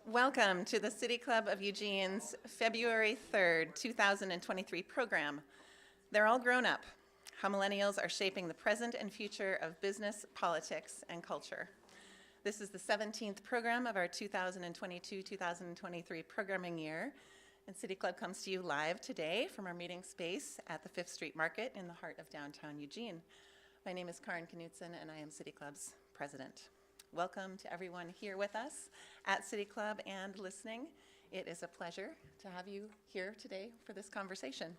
Welcome to the City Club of Eugene's February 3rd, 2023 program. They're all grown up. How millennials are shaping the present and future of business, politics, and culture. This is the 17th program of our 2022-2023 programming year, and City Club comes to you live today from our meeting space at the 5th Street Market in the heart of downtown Eugene. My name is Karen Knutson, and I am City Club's president. Welcome to everyone here with us at City Club and listening. It is a pleasure to have you here today for this conversation.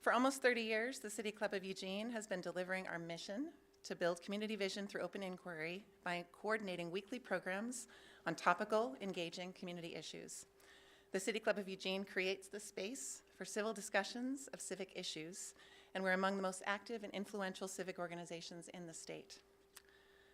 For almost 30 years, the City Club of Eugene has been delivering our mission to build community vision through open inquiry by coordinating weekly programs on topical, engaging community issues. The City Club of Eugene creates the space for civil discussions of civic issues, and we're among the most active and influential civic organizations in the state.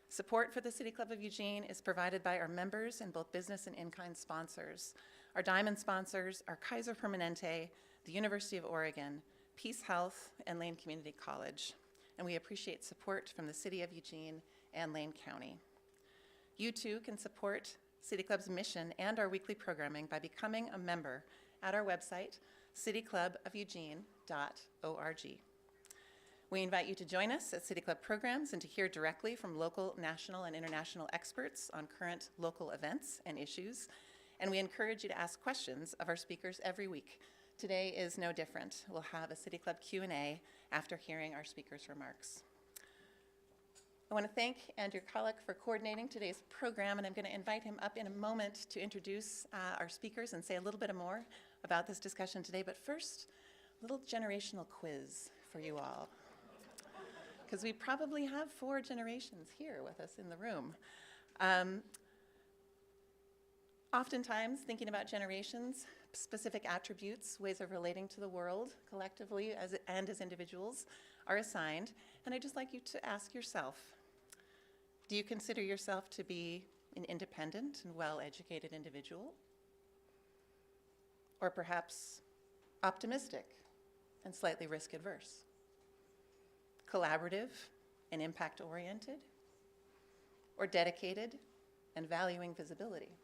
Support for the City Club of Eugene is provided by our members and both business and in-kind sponsors. Our diamond sponsors are Kaiser Permanente, the University of Oregon, Peace Health, and Lane Community College. And we appreciate support from the City of Eugene and Lane County. You too can support City Club's mission and our weekly programming by becoming a member at our website, cityclubofueugene.org. We invite you to join us at City Club programs and to hear directly from local, national, and international experts on current local events and issues. And we encourage you to ask questions of our speakers every week. Today is no different. We'll have a City Club Q&A after hearing our speakers' remarks. I want to thank Andrew Kollick for coordinating today's program, and I'm going to invite him up in a moment to introduce our speakers and say a little bit more about this discussion today. But first, a little generational quiz for you all, because we probably have 4 generations here with us in the room. Oftentimes, thinking about generations, specific attributes, ways of relating to the world collectively and as individuals are assigned. And I'd just like you to ask yourself, do you consider yourself to be an independent and well-educated individual? Or perhaps optimistic and slightly risk-averse? Collaborative and impact-oriented, or dedicated and valuing visibility?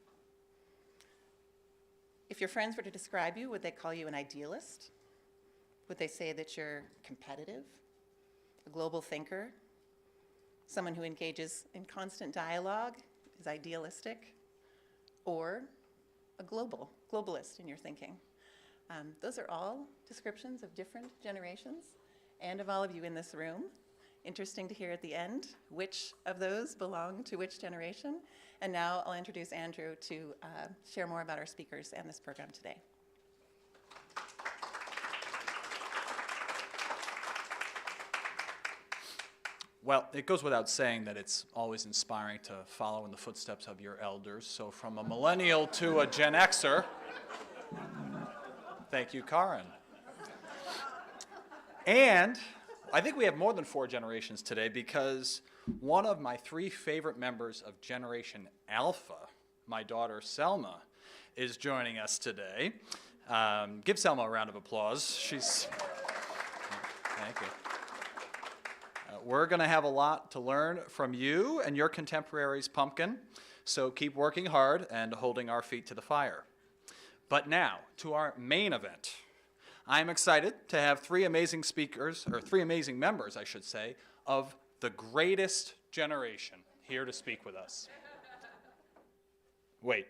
If your friends were to describe you, would they call you an idealist? Would they say that you're competitive, a global thinker, someone who engages in constant dialogue, is idealistic, or a globalist in your thinking? Those are all descriptions of different generations and of all of you in this room. Interesting to hear at the end which of those belong to which generation. And now I'll introduce Andrew to share more about our speakers and this program today. Well, it goes without saying that it's always inspiring to follow in the footsteps of your elders. So from a millennial to a Gen Xer, thank you, Karen. And I think we have more than 4 generations today, because one of my 3 favorite members of Generation Alpha, my daughter Selma, is joining us today. Give Selma a round of applause. Thank you. We're going to have a lot to learn from you and your contemporaries, Pumpkin, so keep working hard and holding our feet to the fire. But now, to our main event. I'm excited to have 3 amazing speakers, or 3 amazing members, I should say, of the greatest generation here to speak with us. Wait,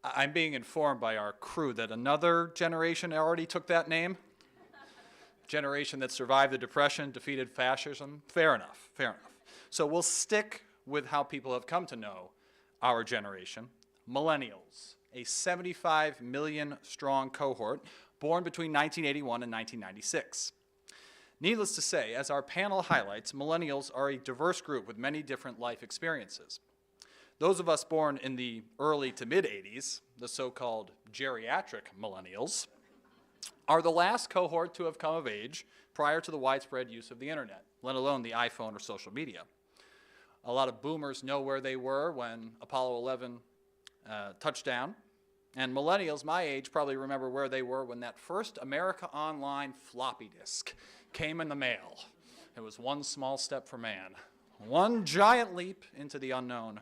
I'm being informed by our crew that another generation already took that name? Generation that survived the Depression, defeated fascism? Fair enough, fair enough. So we'll stick with how people have come to know our generation. Millennials, a 75 million strong cohort born between 1981 and 1996. Needless to say, as our panel highlights, millennials are a diverse group with many different life experiences. Those of us born in the early to mid-'80s, the so-called geriatric millennials, are the last cohort to have come of age prior to the widespread use of the internet, let alone the iPhone or social media. A lot of boomers know where they were when Apollo 11 touched down. And millennials my age probably remember where they were when that first America Online floppy disk came in the mail. It was one small step for man, one giant leap into the unknown.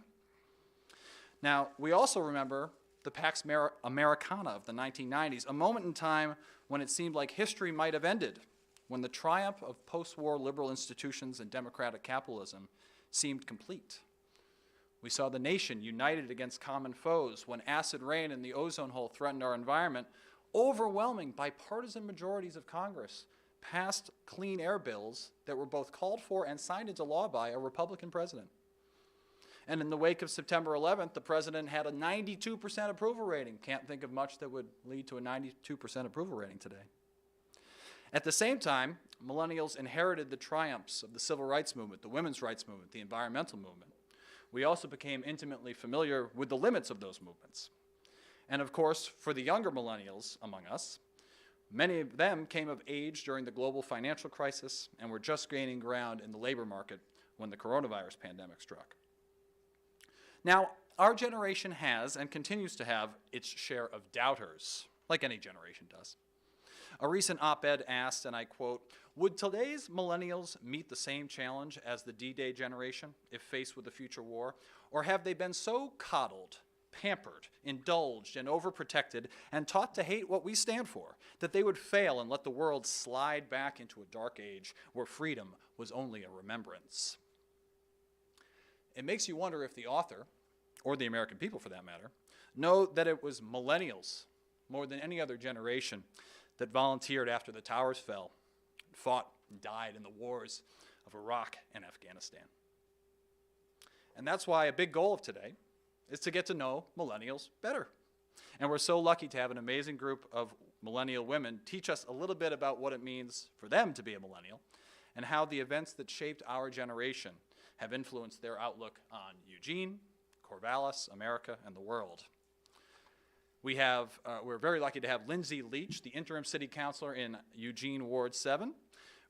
Now, we also remember the Pax Americana of the 1990s, a moment in time when it seemed like history might have ended, when the triumph of post-war liberal institutions and democratic capitalism seemed complete. We saw the nation united against common foes when acid rain in the ozone hole threatened our environment. Overwhelming bipartisan majorities of Congress passed clean air bills that were both called for and signed into law by a Republican president. And in the wake of September 11th, the president had a 92% approval rating. Can't think of much that would lead to a 92% approval rating today. At the same time, millennials inherited the triumphs of the civil rights movement, the women's rights movement, the environmental movement. We also became intimately familiar with the limits of those movements. And of course, for the younger millennials among us, many of them came of age during the global financial crisis and were just gaining ground in the labor market when the coronavirus pandemic struck. Now, our generation has and continues to have its share of doubters, like any generation does. A recent op-ed asked, and I quote, "Would today's millennials meet the same challenge as the D-Day generation if faced with a future war? Or have they been so coddled, pampered, indulged, and overprotected, and taught to hate what we stand for, that they would fail and let the world slide back into a dark age where freedom was only a remembrance?" It makes you wonder if the author, or the American people for that matter, know that it was millennials, more than any other generation, that volunteered after the towers fell, fought and died in the wars of Iraq and Afghanistan. And that's why a big goal of today is to get to know millennials better. And we're so lucky to have an amazing group of millennial women teach us a little bit about what it means for them to be a millennial and how the events that shaped our generation have influenced their outlook on Eugene, Corvallis, America, and the world. We're very lucky to have Lindsay Leech, the interim city councilor in Eugene Ward 7,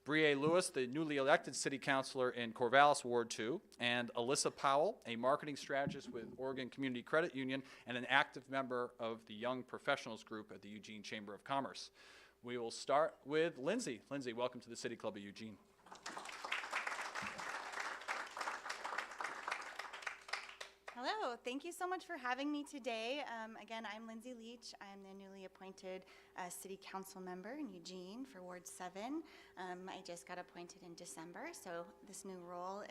Brie Lewis, the newly elected city councilor in Corvallis Ward 2, and Alyssa Powell, a marketing strategist with Oregon Community Credit Union and an active member of the Young Professionals Group at the Eugene Chamber of Commerce. We will start with Lindsay. Lindsay, welcome to the City Club of Eugene. Hello, thank you so much for having me today. Again, I'm Lindsay Leech. I'm the newly appointed City Council member in Eugene for Ward 7. I just got appointed in December, so this new role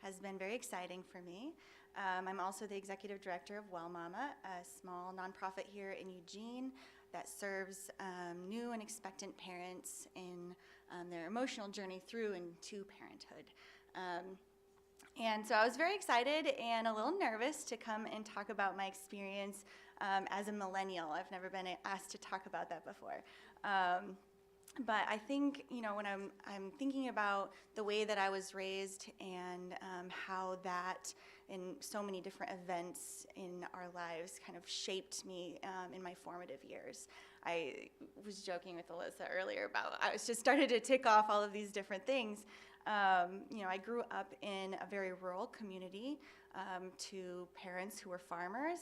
has been very exciting for me. I'm also the Executive Director of Well Mama, a small nonprofit here in Eugene that serves new and expectant parents in their emotional journey through and to parenthood. And so I was very excited and a little nervous to come and talk about my experience as a millennial. I've never been asked to talk about that before. But I think, you know, when I'm thinking about the way that I was raised and how that in so many different events in our lives kind of shaped me in my formative years. I was joking with Alyssa earlier about I was just started to tick off all of these different things. You know, I grew up in a very rural community to parents who were farmers,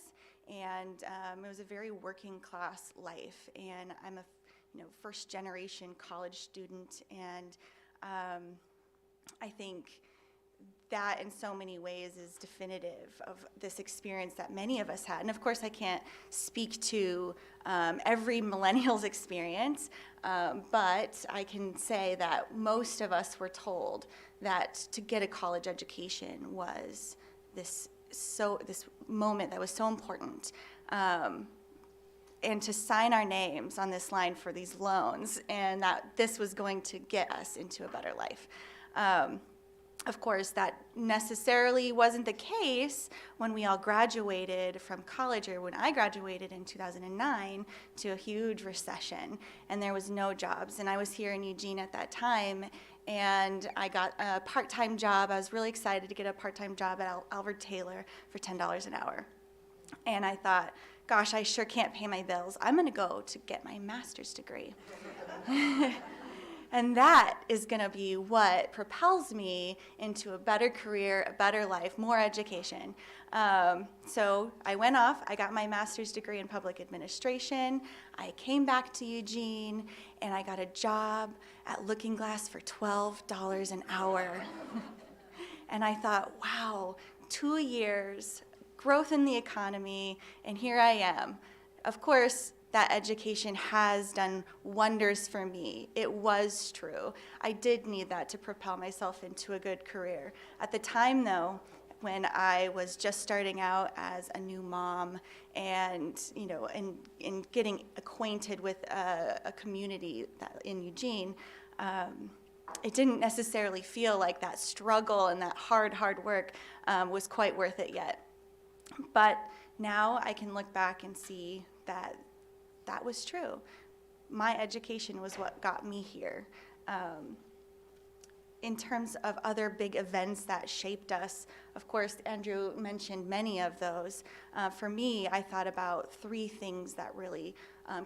and it was a very working class life. And I'm a first generation college student, and I think that in so many ways is definitive of this experience that many of us had. And of course, I can't speak to every millennial's experience, but I can say that most of us were told that to get a college education was this moment that was so important. And to sign our names on this line for these loans, and that this was going to get us into a better life. Of course, that necessarily wasn't the case when we all graduated from college, or when I graduated in 2009 to a huge recession, and there was no jobs. And I was here in Eugene at that time, and I got a part-time job. I was really excited to get a part-time job at Albert Taylor for $10 an hour. And I thought, gosh, I sure can't pay my bills. I'm gonna go to get my master's degree. And that is gonna be what propels me into a better career, a better life, more education. So I went off, I got my master's degree in public administration. I came back to Eugene, and I got a job at Looking Glass for $12 an hour. And I thought, wow, 2 years, growth in the economy, and here I am. Of course, that education has done wonders for me. It was true. I did need that to propel myself into a good career. At the time, though, when I was just starting out as a new mom and, and getting acquainted with a community in Eugene, it didn't necessarily feel like that struggle and that hard work was quite worth it yet. But now I can look back and see that that was true. My education was what got me here. In terms of other big events that shaped us, of course, Andrew mentioned many of those. For me, I thought about 3 things that really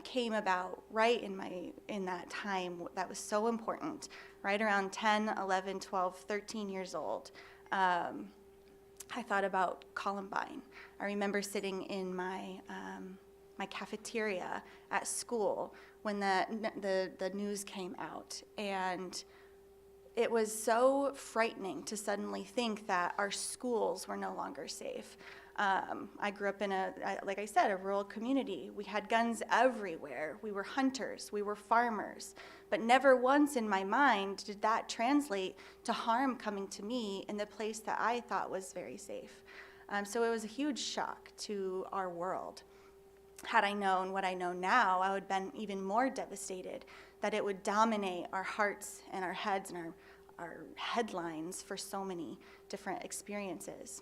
came about right in that time that was so important, right around 10, 11, 12, 13 years old. I thought about Columbine. I remember sitting in my cafeteria at school when the news came out, and it was so frightening to suddenly think that our schools were no longer safe. I grew up in like I said, a rural community. We had guns everywhere. We were hunters, we were farmers, but never once in my mind did that translate to harm coming to me in the place that I thought was very safe. So it was a huge shock to our world. Had I known what I know now, I would have been even more devastated that it would dominate our hearts and our heads and our headlines for so many different experiences.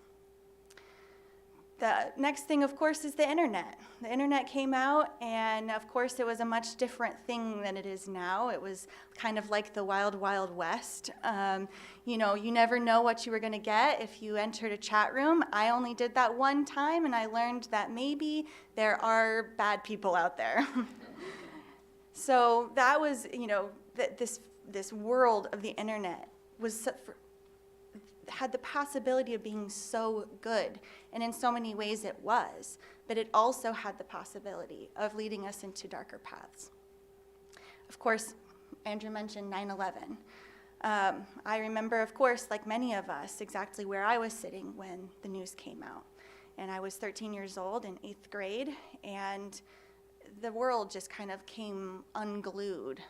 The next thing, of course, is the internet. The internet came out, and of course it was a much different thing than it is now. It was kind of like the wild, wild west. You never know what you were going to get if you entered a chat room. I only did that one time, and I learned that maybe there are bad people out there. So that was, this world of the internet had the possibility of being so good, and in so many ways it was, but it also had the possibility of leading us into darker paths. Of course, Andrew mentioned 9/11. I remember, of course, like many of us, exactly where I was sitting when the news came out. And I was 13 years old in 8th grade, and the world just kind of came unglued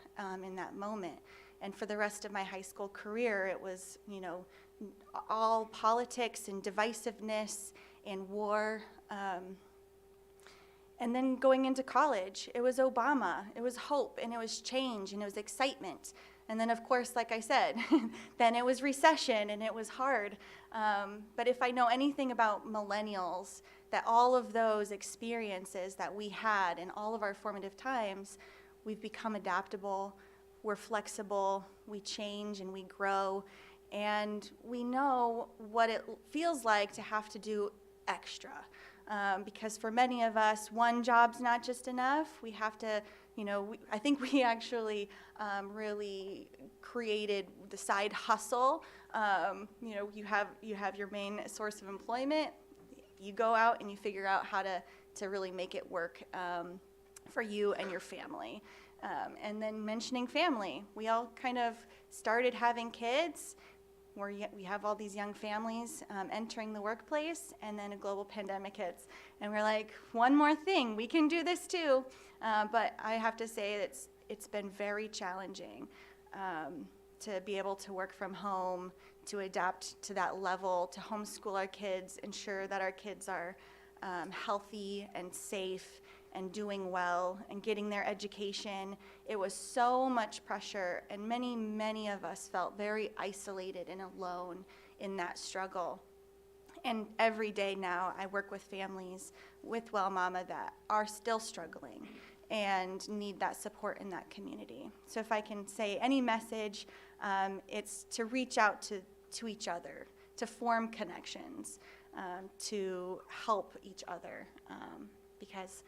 in that moment. And for the rest of my high school career, it was, all politics and divisiveness and war. And then going into college, it was Obama, it was hope, and it was change, and it was excitement. And then, of course, like I said, then it was recession, and it was hard. But if I know anything about millennials, that all of those experiences that we had in all of our formative times, we've become adaptable, we're flexible, we change and we grow, and we know what it feels like to have to do extra. Because for many of us, one job's not just enough. We have to, I think we actually really created the side hustle. You have your main source of employment. You go out and you figure out how to really make it work for you and your family. And then mentioning family, we all kind of started having kids. We have all these young families entering the workplace, and then a global pandemic hits. And we're like, one more thing, we can do this too. But I have to say it's been very challenging to be able to work from home, to adapt to that level, to homeschool our kids, ensure that our kids are healthy and safe and doing well and getting their education. It was so much pressure, and many, many of us felt very isolated and alone in that struggle. And every day now I work with families with Well Mama that are still struggling and need that support in that community. So if I can say any message, it's to reach out to each other, to form connections, to help each other, because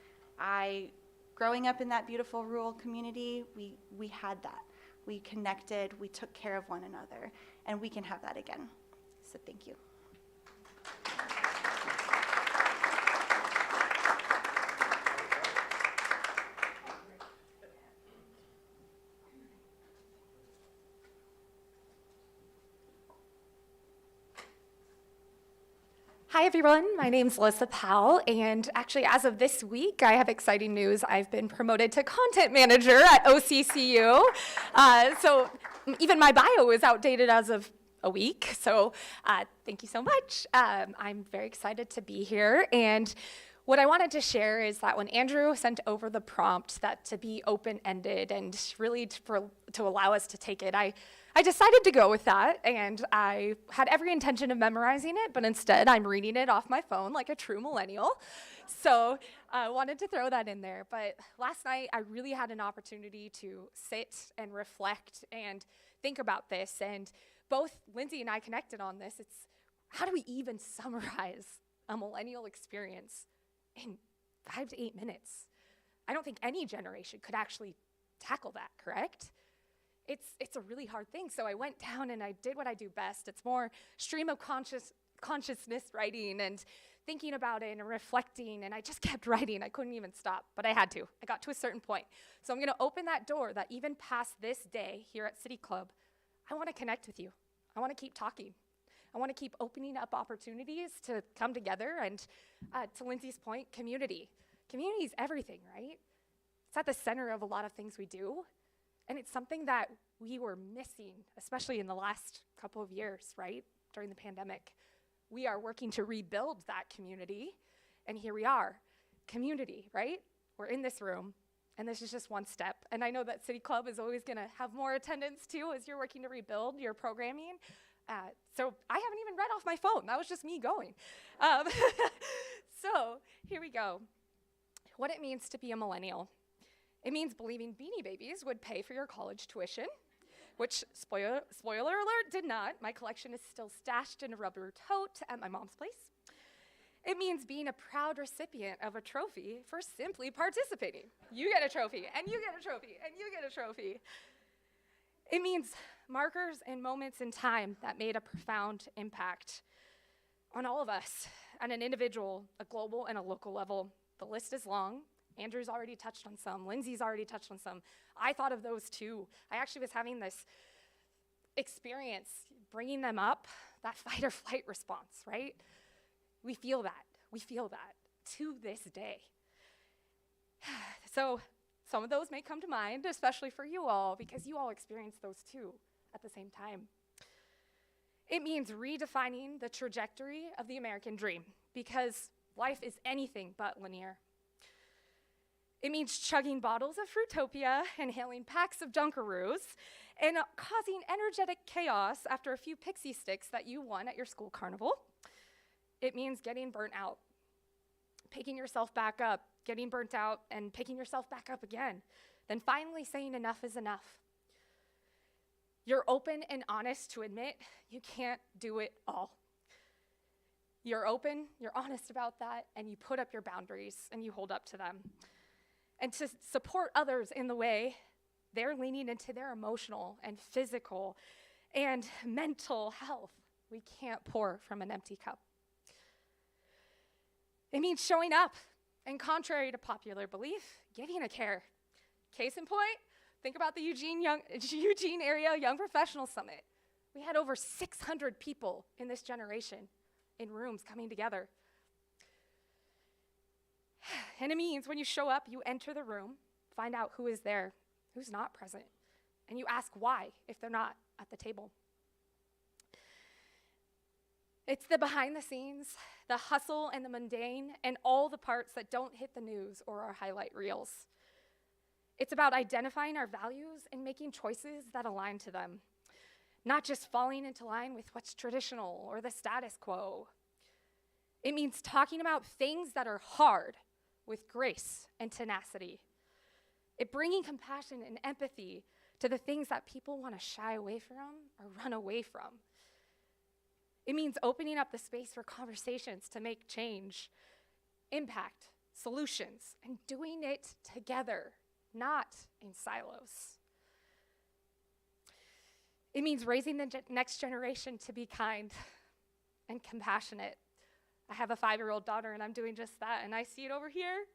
growing up in that beautiful rural community, we had that. We connected, we took care of one another, and we can have that again. So thank you. Hi everyone, my name's Alyssa Powell, and actually as of this week, I have exciting news. I've been promoted to content manager at OCCU. So even my bio is outdated as of a week, so thank you so much. I'm very excited to be here, and what I wanted to share is that when Andrew sent over the prompt that to be open-ended and really to allow us to take it, I decided to go with that, and I had every intention of memorizing it, but instead I'm reading it off my phone like a true millennial. So I wanted to throw that in there. But last night I really had an opportunity to sit and reflect and think about this, and both Lindsay and I connected on this. It's how do we even summarize a millennial experience in 5 to 8 minutes? I don't think any generation could actually tackle that, correct? It's a really hard thing. So I went down and I did what I do best. It's more stream of consciousness writing and thinking about it and reflecting, and I just kept writing. I couldn't even stop, but I had to. I got to a certain point. So I'm gonna open that door that even past this day here at City Club, I wanna connect with you. I wanna keep talking. I wanna keep opening up opportunities to come together, and to Lindsay's point, community. Community is everything, right? It's at the center of a lot of things we do. And it's something that we were missing, especially in the last couple of years, right? During the pandemic. We are working to rebuild that community, and here we are. Community, right? We're in this room, and this is just one step. And I know that City Club is always gonna have more attendance too as you're working to rebuild your programming. So I haven't even read off my phone. That was just me going. So here we go. What it means to be a millennial. It means believing Beanie Babies would pay for your college tuition, which, spoiler alert, did not. My collection is still stashed in a rubber tote at my mom's place. It means being a proud recipient of a trophy for simply participating. You get a trophy, and you get a trophy, and you get a trophy. It means markers and moments in time that made a profound impact on all of us at an individual, a global, and a local level. The list is long. Andrew's already touched on some. Lindsay's already touched on some. I thought of those too. I actually was having this experience, bringing them up, that fight or flight response, right? We feel that to this day. So some of those may come to mind, especially for you all, because you all experience those too at the same time. It means redefining the trajectory of the American dream, because life is anything but linear. It means chugging bottles of Fruitopia, inhaling packs of Dunkaroos, and causing energetic chaos after a few pixie sticks that you won at your school carnival. It means getting burnt out, picking yourself back up, getting burnt out, and picking yourself back up again. Then finally saying enough is enough. You're open and honest to admit you can't do it all. You're open, you're honest about that, and you put up your boundaries and you hold up to them. And to support others in the way they're leaning into their emotional and physical and mental health. We can't pour from an empty cup. It means showing up, and contrary to popular belief, giving a care. Case in point, think about the Eugene Area Young Professional Summit. We had over 600 people in this generation in rooms coming together. And it means when you show up, you enter the room, find out who is there, who's not present, and you ask why if they're not at the table. It's the behind the scenes, the hustle and the mundane, and all the parts that don't hit the news or our highlight reels. It's about identifying our values and making choices that align to them, not just falling into line with what's traditional or the status quo. It means talking about things that are hard with grace and tenacity. It bringing compassion and empathy to the things that people want to shy away from or run away from. It means opening up the space for conversations to make change, impact, solutions, and doing it together, not in silos. It means raising the next generation to be kind and compassionate. I have a 5-year-old daughter, and I'm doing just that, and I see it over here.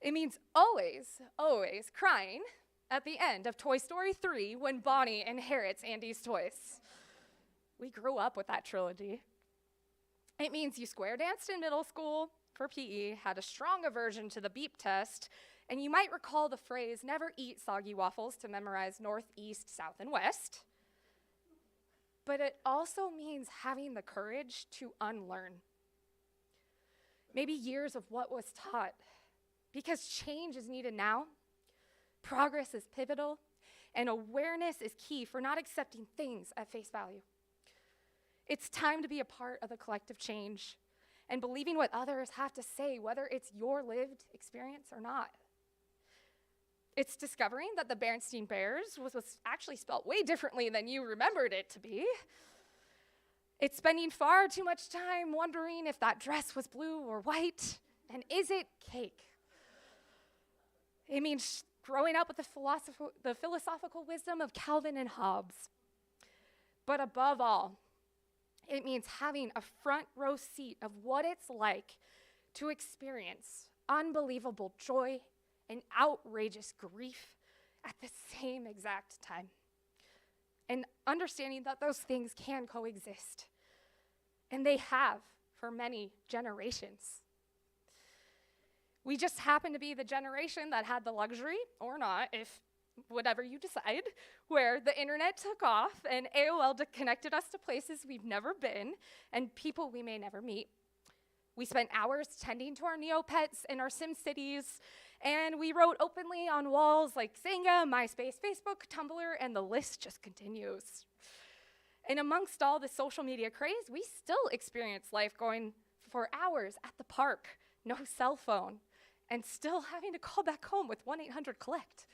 It means always, always crying at the end of Toy Story 3 when Bonnie inherits Andy's toys. We grew up with that trilogy. It means you square danced in middle school for PE, had a strong aversion to the beep test, and you might recall the phrase, never eat soggy waffles to memorize north, east, south, and west. But it also means having the courage to unlearn. Maybe years of what was taught, because change is needed now, progress is pivotal, and awareness is key for not accepting things at face value. It's time to be a part of the collective change and believing what others have to say, whether it's your lived experience or not. It's discovering that the Berenstain Bears was actually spelled way differently than you remembered it to be. It's spending far too much time wondering if that dress was blue or white, and is it cake? It means growing up with the philosophical wisdom of Calvin and Hobbes. But above all, it means having a front row seat of what it's like to experience unbelievable joy and outrageous grief at the same exact time. And understanding that those things can coexist. And they have for many generations. We just happen to be the generation that had the luxury, or not, if whatever you decide, where the internet took off and AOL connected us to places we've never been and people we may never meet. We spent hours tending to our Neopets in our Sim cities, and we wrote openly on walls like Xanga, MySpace, Facebook, Tumblr, and the list just continues. And amongst all the social media craze, we still experience life going for hours at the park, no cell phone, and still having to call back home with 1-800-COLLECT.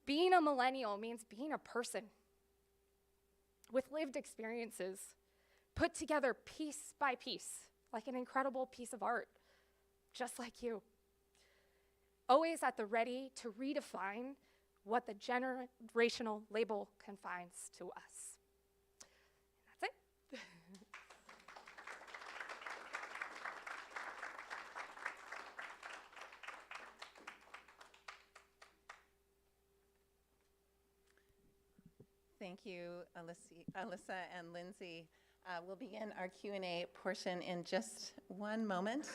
Being a millennial means being a person with lived experiences, put together piece by piece, like an incredible piece of art, just like you. Always at the ready to redefine what the generational label confines to us. And that's it. Thank you, Alyssa and Lindsay. We'll begin our Q&A portion in just one moment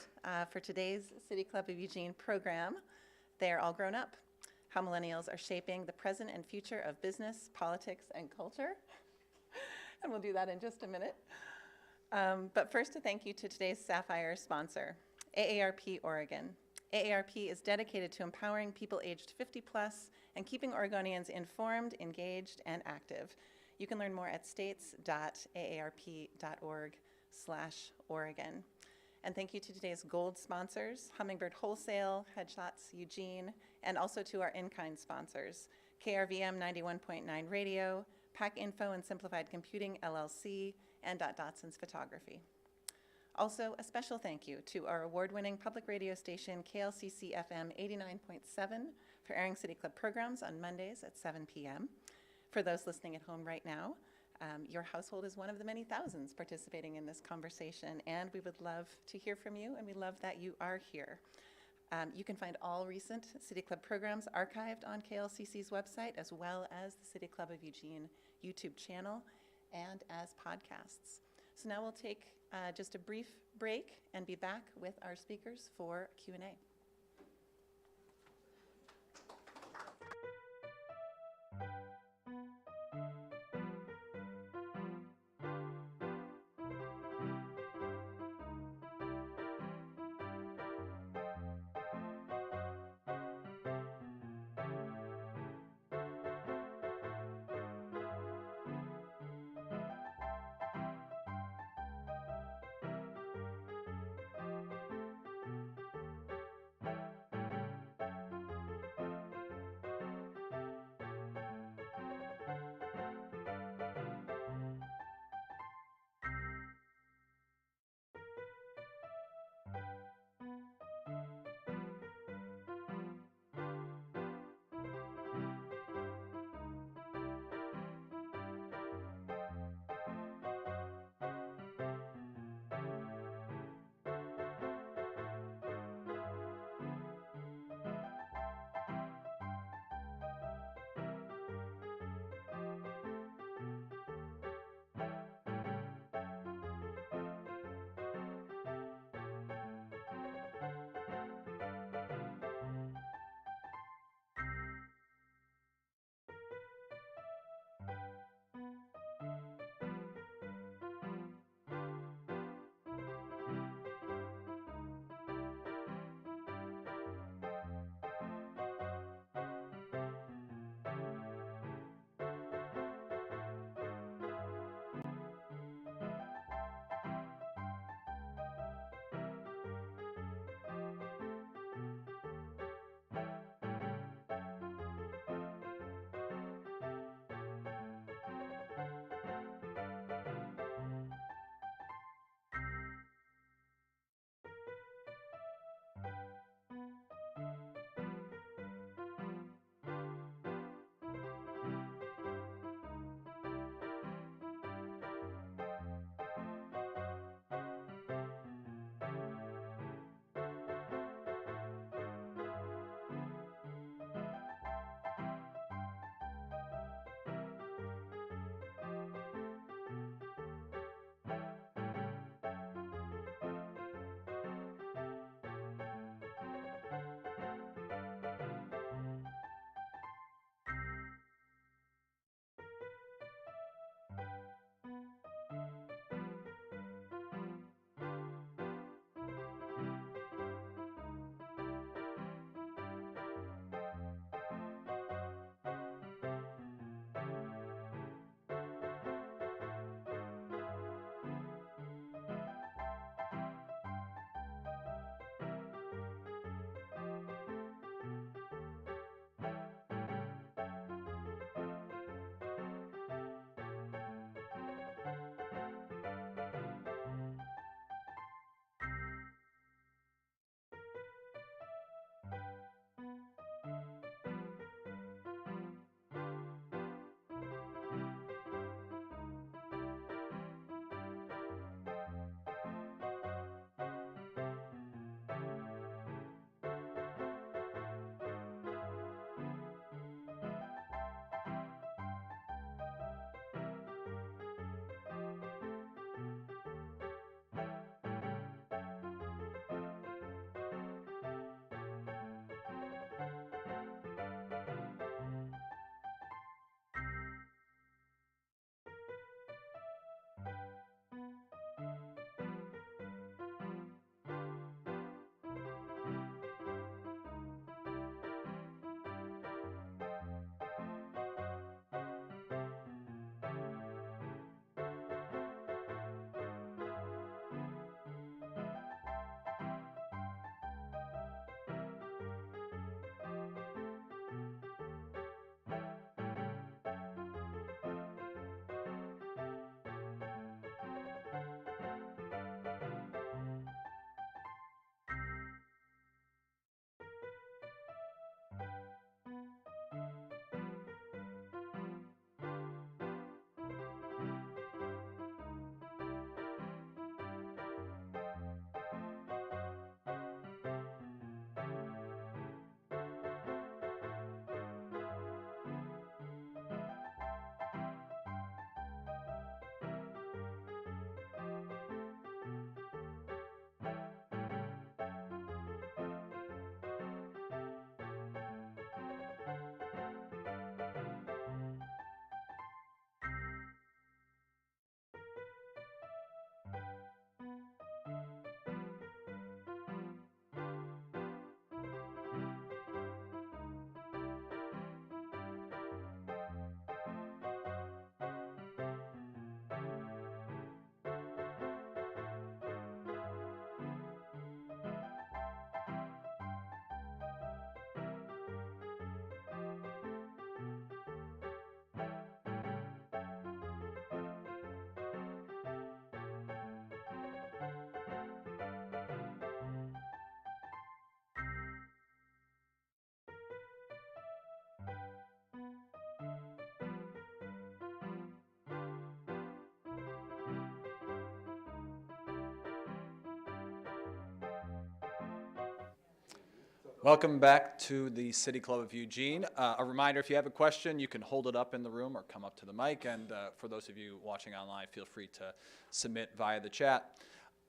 for today's City Club of Eugene program. They are all grown up. How millennials are shaping the present and future of business, politics, and culture. And we'll do that in just a minute. But first, a thank you to today's Sapphire sponsor, AARP Oregon. AARP is dedicated to empowering people aged 50 plus and keeping Oregonians informed, engaged, and active. You can learn more at states.aarp.org/Oregon. And thank you to today's gold sponsors, Hummingbird Wholesale, Headshots Eugene, and also to our in-kind sponsors, KRVM 91.9 Radio, Pack Info and Simplified Computing LLC, and Dotson's Photography. Also, a special thank you to our award-winning public radio station, KLCC FM 89.7, for airing City Club programs on Mondays at 7 p.m. For those listening at home right now, your household is one of the many thousands participating in this conversation, and we would love to hear from you, and we love that you are here. You can find all recent City Club programs archived on KLCC's website, as well as the City Club of Eugene YouTube channel, and as podcasts. So now we'll take just a brief break and be back with our speakers for Q&A. Welcome back to the City Club of Eugene. A reminder, if you have a question, you can hold it up in the room or come up to the mic. And for those of you watching online, feel free to submit via the chat.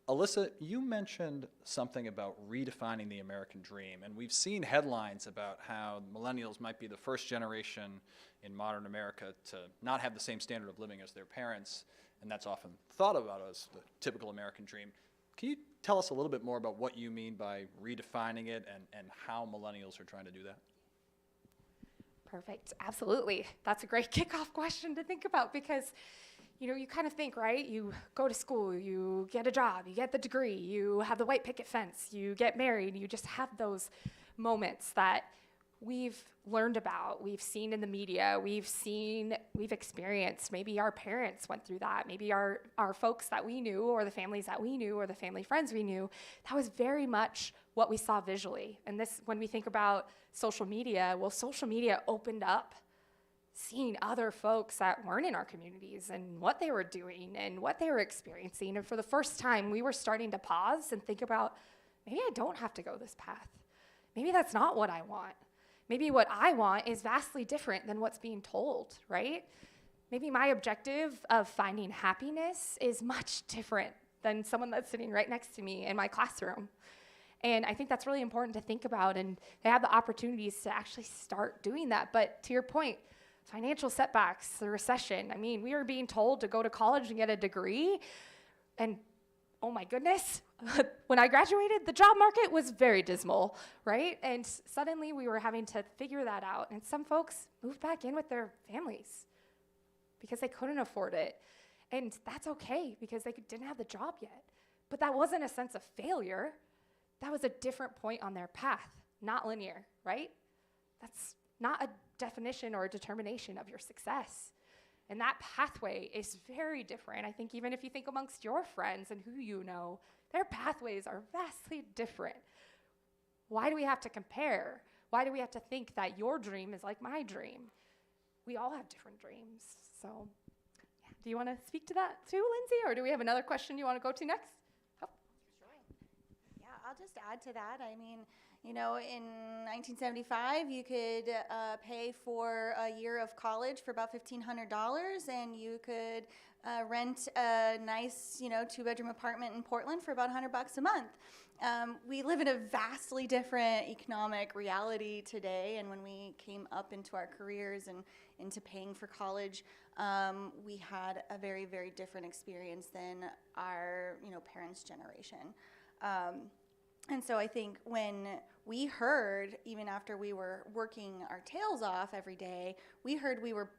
Alyssa, you mentioned something about redefining the American dream. And we've seen headlines about how millennials might be the first generation in modern America to not have the same standard of living as their parents. And that's often thought about as the typical American dream. Can you tell us a little bit more about what you mean by redefining it and how millennials are trying to do that? Perfect. Absolutely. That's a great kickoff question to think about because, you kind of think, right? You go to school, you get a job, you get the degree, you have the white picket fence, you get married, you just have those moments that we've learned about, we've seen in the media, we've experienced. Maybe our parents went through that. Maybe our folks that we knew or the families that we knew or the family friends we knew, that was very much what we saw visually. And this, when we think about social media, well, social media opened up seeing other folks that weren't in our communities and what they were doing and what they were experiencing. And for the first time, we were starting to pause and think about, maybe I don't have to go this path. Maybe that's not what I want. Maybe what I want is vastly different than what's being told, right? Maybe my objective of finding happiness is much different than someone that's sitting right next to me in my classroom. And I think that's really important to think about, and they have the opportunities to actually start doing that. But to your point, financial setbacks, the recession, we are being told to go to college and get a degree, and oh my goodness, when I graduated, the job market was very dismal, right? And suddenly we were having to figure that out. And some folks moved back in with their families because they couldn't afford it. And that's okay because they didn't have the job yet. But that wasn't a sense of failure. That was a different point on their path, not linear, right? That's not a definition or a determination of your success. And that pathway is very different. I think even if you think amongst your friends and who you know, their pathways are vastly different. Why do we have to compare? Why do we have to think that your dream is like my dream? We all have different dreams. So yeah. Do you want to speak to that too, Lindsay? Or do we have another question you want to go to next? Oh. Yeah, I'll just add to that. In 1975, you could pay for a year of college for about $1,500, and you could rent a nice, two-bedroom apartment in Portland for about $100 a month. We live in a vastly different economic reality today, and when we came up into our careers and into paying for college, we had a very, very different experience than our, parents' generation. And so I think when we heard, even after we were working our tails off every day, we heard we were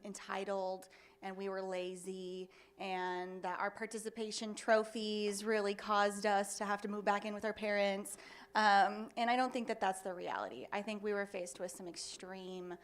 entitled and we were lazy and that our participation trophies really caused us to have to move back in with our parents. And I don't think that that's the reality. I think we were faced with some extreme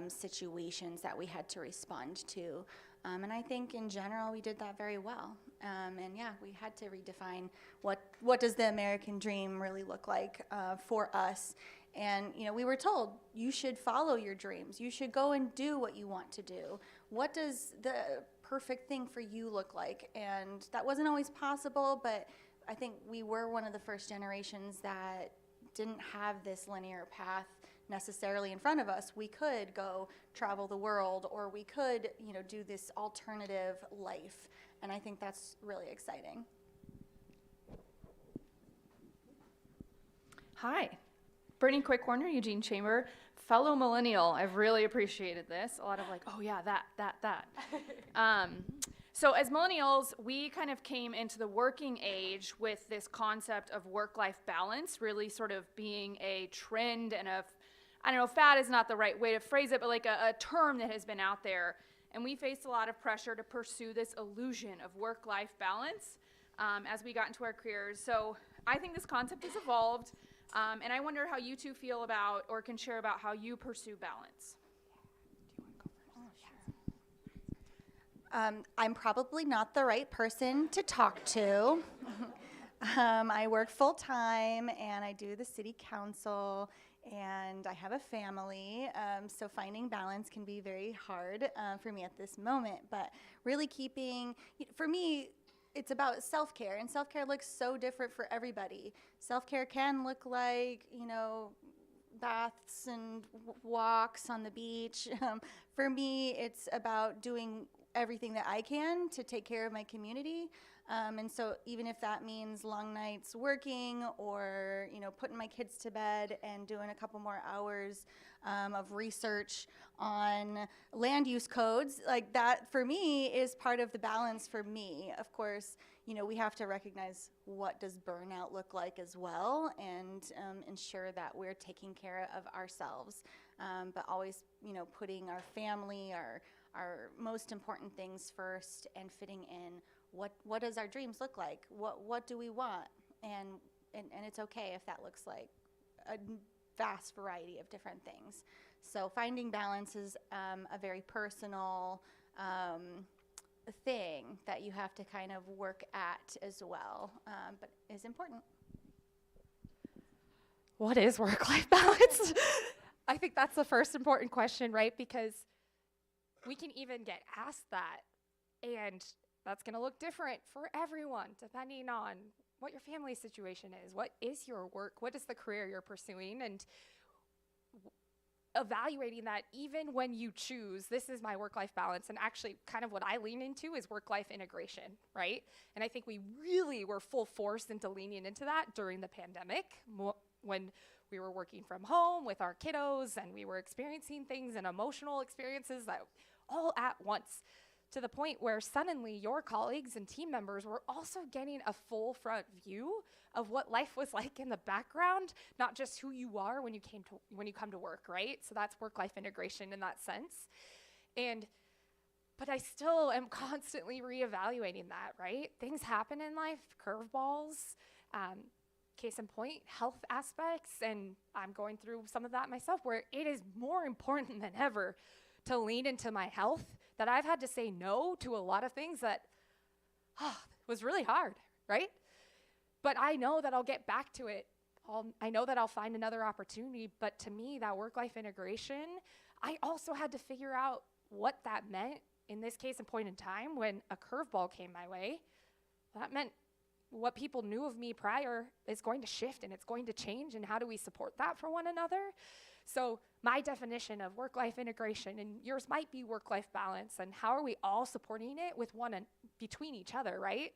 situations that we had to respond to. And I think in general we did that very well. And yeah, we had to redefine what does the American dream really look like for us. And we were told you should follow your dreams. You should go and do what you want to do. What does the perfect thing for you look like? And that wasn't always possible, but I think we were one of the first generations that didn't have this linear path necessarily in front of us. We could go travel the world, or we could, do this alternative life. And I think that's really exciting. Hi, Brittany Quick-Warner, Eugene Chamber, fellow millennial. I've really appreciated this. A lot of oh yeah, that. So as millennials, we kind of came into the working age with this concept of work-life balance really sort of being a trend and I don't know, fad is not the right way to phrase it, but like a term that has been out there. And we faced a lot of pressure to pursue this illusion of work-life balance as we got into our careers. So I think this concept has evolved, and I wonder how you two feel about or can share about how you pursue balance. I'm probably not the right person to talk to. I work full-time, and I do the city council, and I have a family, so finding balance can be very hard for me at this moment. But really keeping, for me, it's about self-care, and self-care looks so different for everybody. Self-care can look like, baths and walks on the beach. For me, it's about doing everything that I can to take care of my community. And so even if that means long nights working or, putting my kids to bed and doing a couple more hours of research on land use codes, like that for me is part of the balance for me. Of course, we have to recognize what does burnout look like as well, and ensure that we're taking care of ourselves, but always, putting our family, our most important things first, and fitting in what does our dreams look like? What do we want? And it's okay if that looks like a vast variety of different things. So finding balance is a very personal thing that you have to kind of work at as well, but is important. What is work-life balance? I think that's the first important question, right? Because we can even get asked that, and that's going to look different for everyone depending on what your family situation is. What is your work? What is the career you're pursuing? And evaluating that even when you choose, this is my work-life balance, and actually kind of what I lean into is work-life integration, right? And I think we really were full force into leaning into that during the pandemic when we were working from home with our kiddos and we were experiencing things and emotional experiences that all at once, to the point where suddenly your colleagues and team members were also getting a full front view of what life was like in the background, not just who you are when you come to work, right? So that's work-life integration in that sense. But I still am constantly reevaluating that, right? Things happen in life, curveballs, case in point, health aspects, and I'm going through some of that myself, where it is more important than ever to lean into my health, that I've had to say no to a lot of things that was really hard, right? But I know that I'll get back to it. I know that I'll find another opportunity, but to me, that work-life integration, I also had to figure out what that meant in this case and point in time when a curveball came my way. That meant what people knew of me prior is going to shift and it's going to change, and how do we support that for one another? So my definition of work-life integration, and yours might be work-life balance, and how are we all supporting it with between each other, right?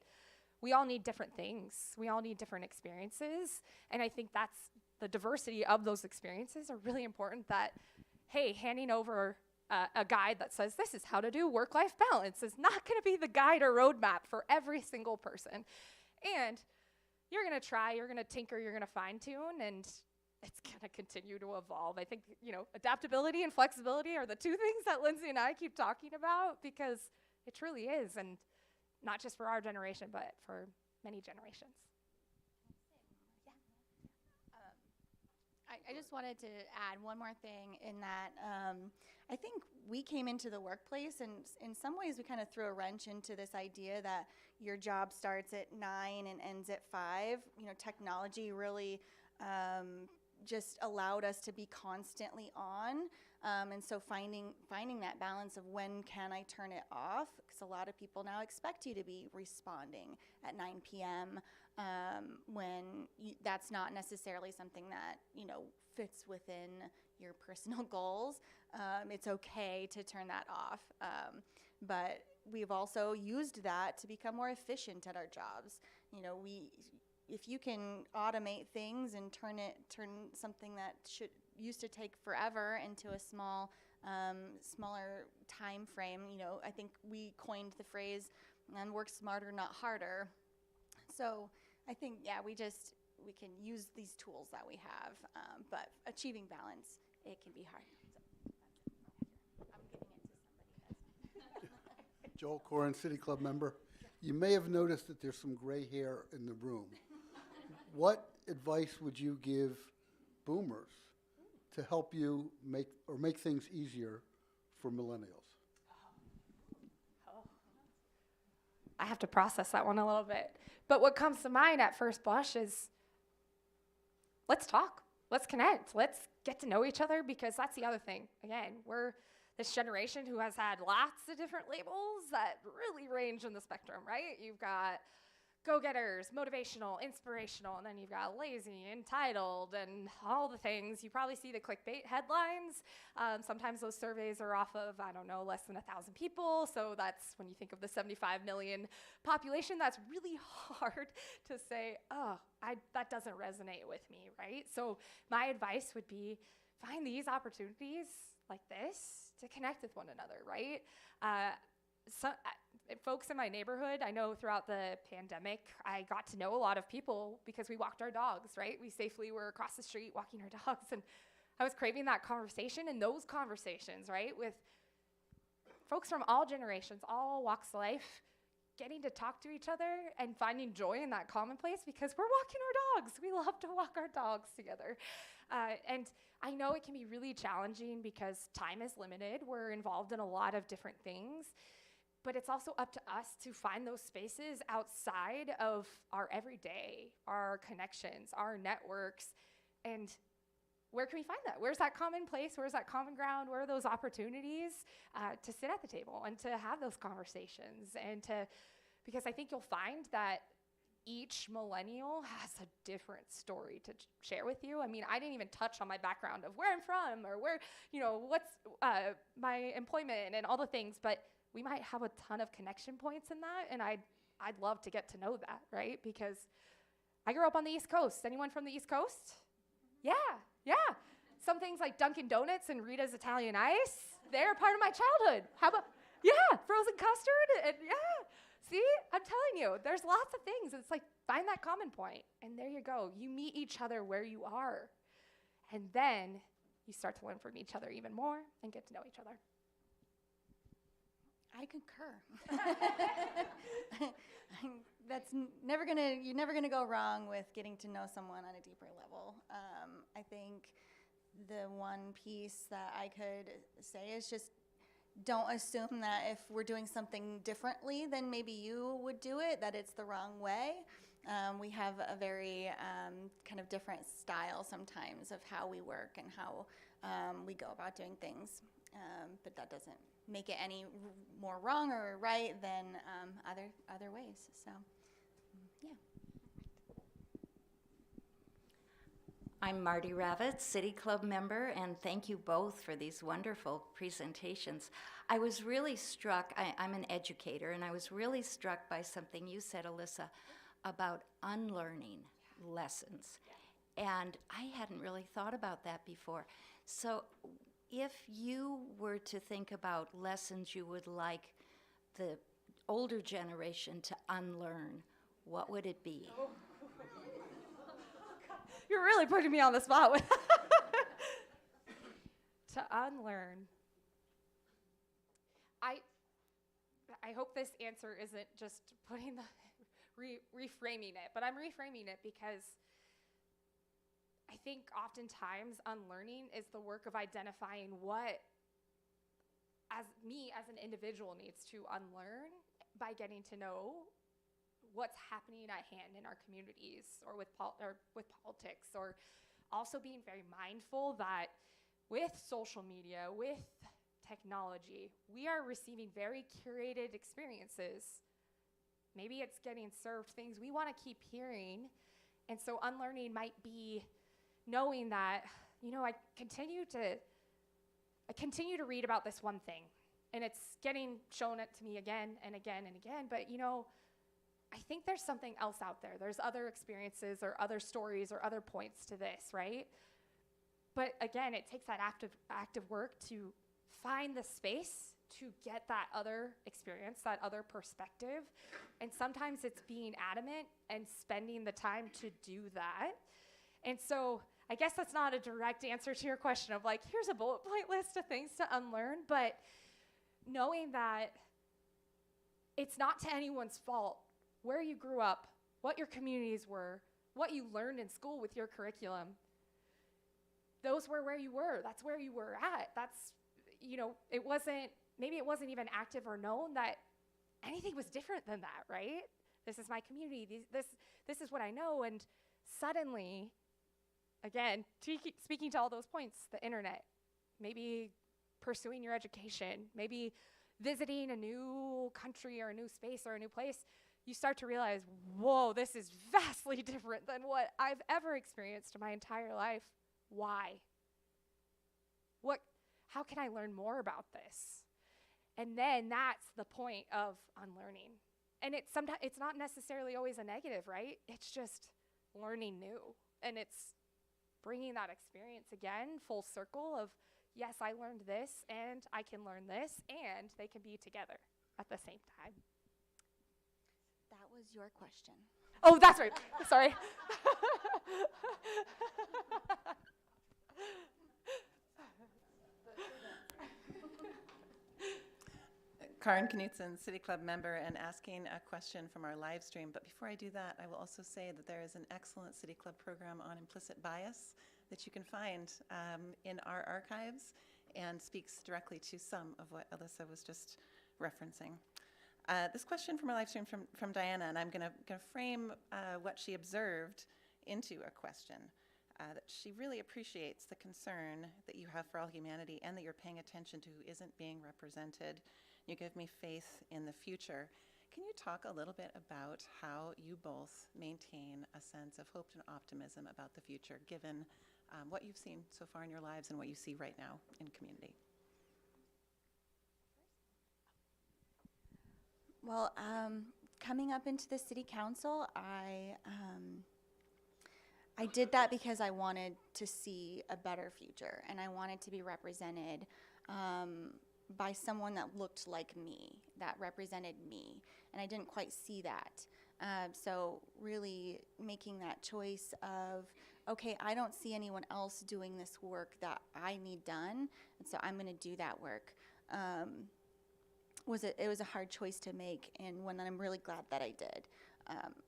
We all need different things. We all need different experiences, and I think that's the diversity of those experiences are really important. That, hey, handing over a guide that says this is how to do work-life balance is not going to be the guide or roadmap for every single person. And you're going to try, you're going to tinker, you're going to fine-tune, and it's going to continue to evolve. I think, adaptability and flexibility are the two things that Lindsay and I keep talking about, because it truly is, and not just for our generation, but for many generations. I just wanted to add one more thing in that I think we came into the workplace, and in some ways we kind of threw a wrench into this idea that your job starts at 9 and ends at 5. Technology really just allowed us to be constantly on, and so finding that balance of when can I turn it off, because a lot of people now expect you to be responding at 9 p.m. When that's not necessarily something that fits within your personal goals. It's okay to turn that off, but we've also used that to become more efficient at our jobs. If you can automate things and turn something that used to take forever into a smaller time frame, I think we coined the phrase, and work smarter, not harder. So I think, we can use these tools that we have, but achieving balance, it can be hard. So I'm giving it to somebody else. Joel Corin, City Club member. You may have noticed that there's some gray hair in the room. What advice would you give boomers to help you make things easier for millennials? I have to process that one a little bit. But what comes to mind at first blush is, let's talk, let's connect, let's get to know each other, because that's the other thing. Again, we're this generation who has had lots of different labels that really range in the spectrum, right? You've got go-getters, motivational, inspirational, and then you've got lazy, entitled, and all the things. You probably see the clickbait headlines. Sometimes those surveys are off of, I don't know, less than 1,000 people. So that's when you think of the 75 million population, that's really hard to say, oh, that doesn't resonate with me, right? So my advice would be find these opportunities like this to connect with one another, right? Folks in my neighborhood, I know throughout the pandemic, I got to know a lot of people because we walked our dogs, right? We safely were across the street walking our dogs, and I was craving that conversation and those conversations, right? With folks from all generations, all walks of life, getting to talk to each other and finding joy in that commonplace because we're walking our dogs. We love to walk our dogs together. And I know it can be really challenging because time is limited. We're involved in a lot of different things. But it's also up to us to find those spaces outside of our everyday, our connections, our networks. And where can we find that? Where's that common place? Where's that common ground? Where are those opportunities to sit at the table and to have those conversations? Because I think you'll find that each millennial has a different story to share with you. I mean, I didn't even touch on my background of where I'm from or where, what's my employment and all the things, but we might have a ton of connection points in that, and I'd love to get to know that, right? Because I grew up on the East Coast. Anyone from the East Coast? Yeah. Some things like Dunkin' Donuts and Rita's Italian Ice, they're part of my childhood. How about, frozen custard, and see, I'm telling you, there's lots of things. It's like, find that common point, and there you go. You meet each other where you are, and then you start to learn from each other even more and get to know each other. I concur. You're never gonna go wrong with getting to know someone on a deeper level. I think the one piece that I could say is just don't assume that if we're doing something differently than maybe you would do it, that it's the wrong way. We have a very kind of different style sometimes of how we work and how we go about doing things. But that doesn't make it any more wrong or right than other ways. So, yeah. I'm Marty Ravitz, City Club member, and thank you both for these wonderful presentations. I was really struck, I'm an educator, and I was really struck by something you said, Alyssa, about unlearning lessons. And I hadn't really thought about that before. So if you were to think about lessons you would like the older generation to unlearn, what would it be? You're really putting me on the spot with to unlearn. I hope this answer isn't just putting the reframing it, but I'm reframing it because I think oftentimes unlearning is the work of identifying what as an individual needs to unlearn by getting to know what's happening at hand in our communities or with politics, or also being very mindful that with social media, with technology, we are receiving very curated experiences. Maybe it's getting served things we want to keep hearing. And so unlearning might be knowing that, I continue to read about this one thing, and it's getting shown it to me again and again and again, but I think there's something else out there. There's other experiences or other stories or other points to this, right? But again, it takes that active work to find the space to get that other experience, that other perspective. And sometimes it's being adamant and spending the time to do that. And so I guess that's not a direct answer to your question of like, here's a bullet point list of things to unlearn, but knowing that it's not to anyone's fault where you grew up, what your communities were, what you learned in school with your curriculum. Those were where you were. That's where you were at. That's, maybe it wasn't even active or known that anything was different than that, right? This is my community. This is what I know. And suddenly, again, speaking to all those points, the internet, maybe pursuing your education, maybe visiting a new country or a new space or a new place, you start to realize, whoa, this is vastly different than what I've ever experienced in my entire life. Why? How can I learn more about this? And then that's the point of unlearning. And it's not necessarily always a negative, right? It's just learning new. And it's bringing that experience again, full circle of, yes, I learned this, and I can learn this, and they can be together at the same time. That was your question. Oh, that's right. Sorry. Karen Knutson, City Club member, and asking a question from our live stream. But before I do that, I will also say that there is an excellent City Club program on implicit bias that you can find in our archives and speaks directly to some of what Alyssa was just referencing. This question from our live stream from Diana, and I'm going to frame what she observed into a question. That she really appreciates the concern that you have for all humanity and that you're paying attention to who isn't being represented. You give me faith in the future. Can you talk a little bit about how you both maintain a sense of hope and optimism about the future, given what you've seen so far in your lives and what you see right now in community? Well, coming up into the city council, I did that because I wanted to see a better future, and I wanted to be represented by someone that looked like me, that represented me, and I didn't quite see that. So really making that choice of, okay, I don't see anyone else doing this work that I need done, and so I'm going to do that work. It was a hard choice to make, and one that I'm really glad that I did.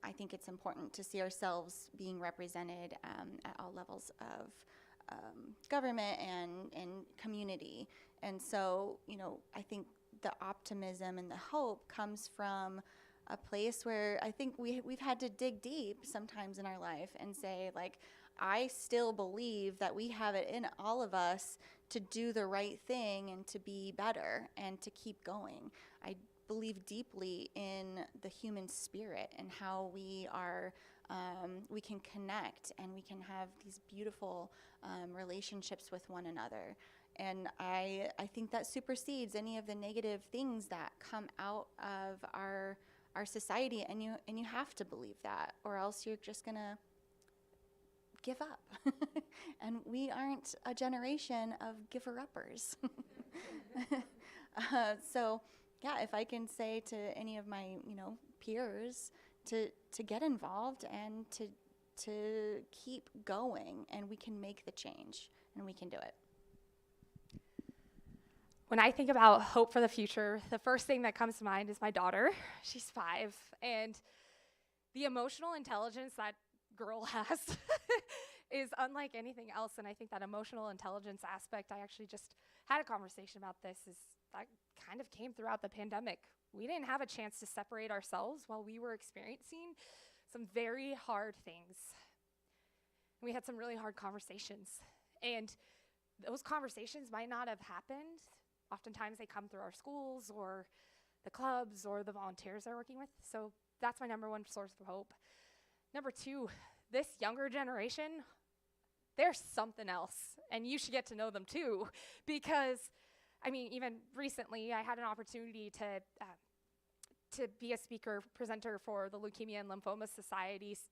I think it's important to see ourselves being represented at all levels of government and community. And so, I think the optimism and the hope comes from a place where I think we've had to dig deep sometimes in our life and say, like, I still believe that we have it in all of us to do the right thing and to be better and to keep going. I believe deeply in the human spirit and how we can connect and we can have these beautiful relationships with one another. And I think that supersedes any of the negative things that come out of our society, and you have to believe that, or else you're just gonna give up. And we aren't a generation of giver-uppers. So yeah, if I can say to any of my peers to get involved and to keep going, and we can make the change and we can do it. When I think about hope for the future, the first thing that comes to mind is my daughter. She's 5, and the emotional intelligence that girl has is unlike anything else. And I think that emotional intelligence aspect, I actually just had a conversation about this, is that kind of came throughout the pandemic. We didn't have a chance to separate ourselves while we were experiencing some very hard things. We had some really hard conversations, and those conversations might not have happened. Oftentimes they come through our schools or the clubs or the volunteers they're working with. So that's my number one source of hope. Number 2, this younger generation, they're something else, and you should get to know them too, because even recently I had an opportunity to be a speaker presenter for the Leukemia and Lymphoma Society's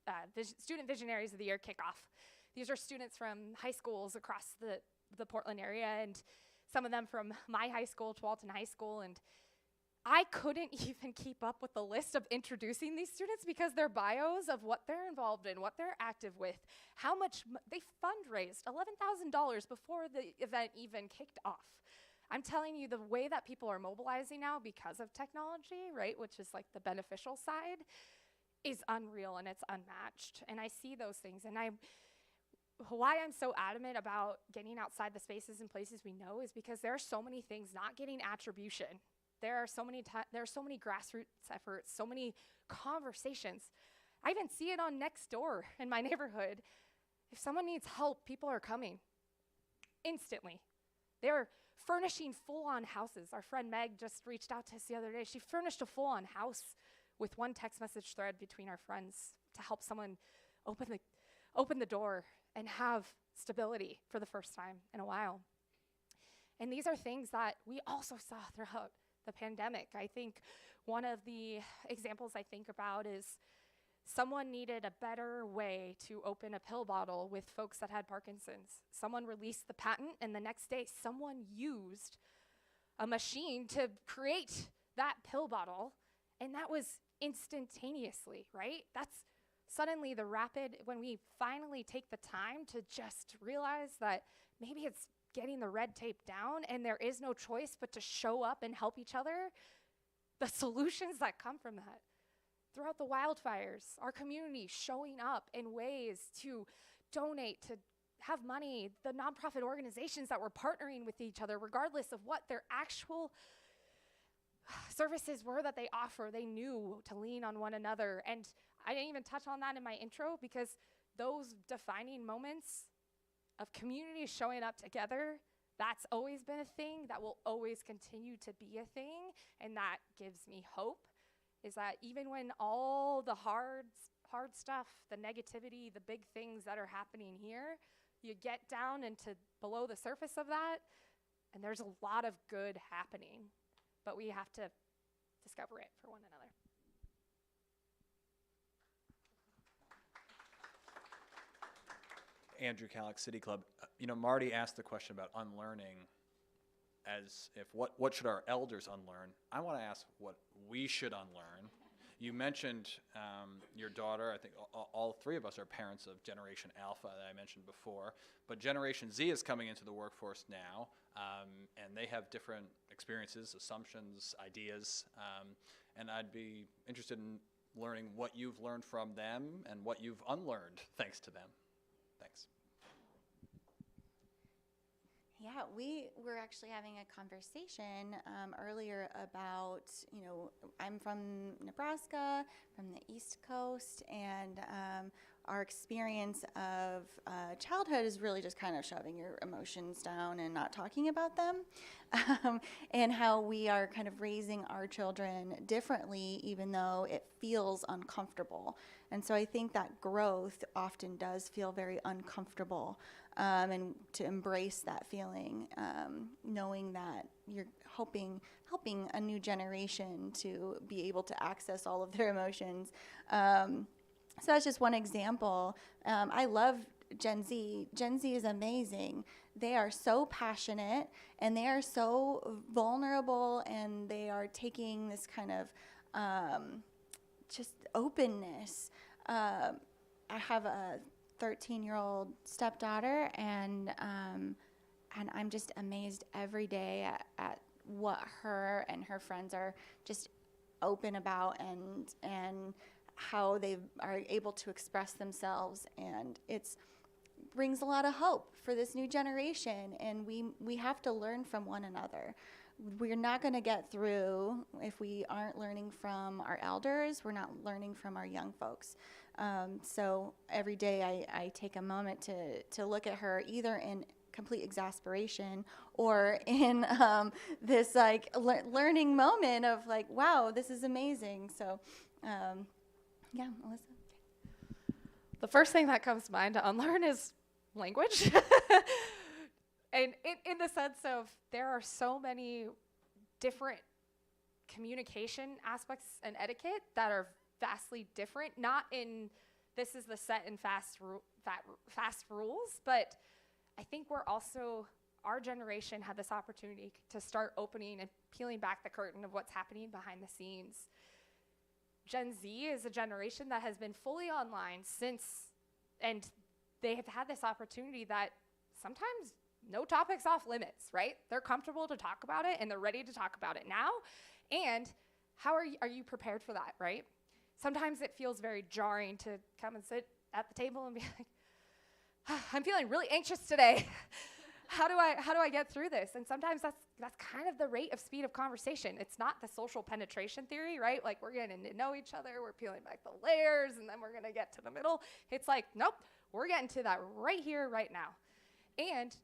Student Visionaries of the Year kickoff. These are students from high schools across the Portland area, and some of them from my high school, Tualatin High School, and I couldn't even keep up with the list of introducing these students because their bios of what they're involved in, what they're active with, how much they fundraised, $11,000 before the event even kicked off. I'm telling you, the way that people are mobilizing now because of technology, right, which is like the beneficial side, is unreal and it's unmatched. And I see those things, and why I'm so adamant about getting outside the spaces and places we know is because there are so many things not getting attribution. There are so many grassroots efforts, so many conversations. I even see it on Nextdoor in my neighborhood. If someone needs help, people are coming instantly. They're furnishing full-on houses. Our friend Meg just reached out to us the other day. She furnished a full-on house with one text message thread between our friends to help someone open the door and have stability for the first time in a while. And these are things that we also saw throughout the pandemic. I think one of the examples I think about is someone needed a better way to open a pill bottle with folks that had Parkinson's. Someone released the patent, and the next day someone used a machine to create that pill bottle, and that was instantaneously, right? That's suddenly when we finally take the time to just realize that maybe it's getting the red tape down and there is no choice but to show up and help each other, the solutions that come from that. Throughout the wildfires, our community showing up in ways to donate, to have money, the nonprofit organizations that were partnering with each other, regardless of what their actual services were that they offer, they knew to lean on one another. And I didn't even touch on that in my intro, because those defining moments of community showing up together, that's always been a thing, that will always continue to be a thing, and that gives me hope, is that even when all the hard stuff, the negativity, the big things that are happening here, you get down into below the surface of that, and there's a lot of good happening, but we have to discover it for one another. Andrew Calix, City Club. Marty asked the question about unlearning, as if what should our elders unlearn? I want to ask what we should unlearn. You mentioned your daughter. I think all three of us are parents of Generation Alpha that I mentioned before, but Generation Z is coming into the workforce now, and they have different experiences, assumptions, ideas, and I'd be interested in learning what you've learned from them and what you've unlearned thanks to them. Thanks. Yeah, we were actually having a conversation earlier about, I'm from Nebraska, from the East Coast, and our experience of childhood is really just kind of shoving your emotions down and not talking about them, and how we are kind of raising our children differently, even though it feels uncomfortable. And so I think that growth often does feel very uncomfortable. And to embrace that feeling, knowing that you're helping a new generation to be able to access all of their emotions. So that's just one example. I love Gen Z. Gen Z is amazing. They are so passionate, and they are so vulnerable, and they are taking this kind of just openness. I have a 13-year-old stepdaughter, and I'm just amazed every day at what her and her friends are just open about, and how they are able to express themselves, and it brings a lot of hope for this new generation, and we have to learn from one another. We're not going to get through if we aren't learning from our elders. We're not learning from our young folks. So every day I take a moment to look at her, either in complete exasperation or in this learning moment of wow, this is amazing. So yeah, Melissa. The first thing that comes to mind to unlearn is language. And in the sense of there are so many different communication aspects and etiquette that are vastly different, not in this is the set and fast rules, but I think our generation had this opportunity to start opening and peeling back the curtain of what's happening behind the scenes. Gen Z is a generation that has been fully online and they have had this opportunity that sometimes no topic's off limits, right? They're comfortable to talk about it, and they're ready to talk about it now. And how are you prepared for that, right? Sometimes it feels very jarring to come and sit at the table and be like, I'm feeling really anxious today. How do I get through this? And sometimes that's kind of the rate of speed of conversation. It's not the social penetration theory, right? Like, we're getting to know each other, we're peeling back the layers, and then we're gonna get to the middle. It's like, nope, we're getting to that right here, right now. And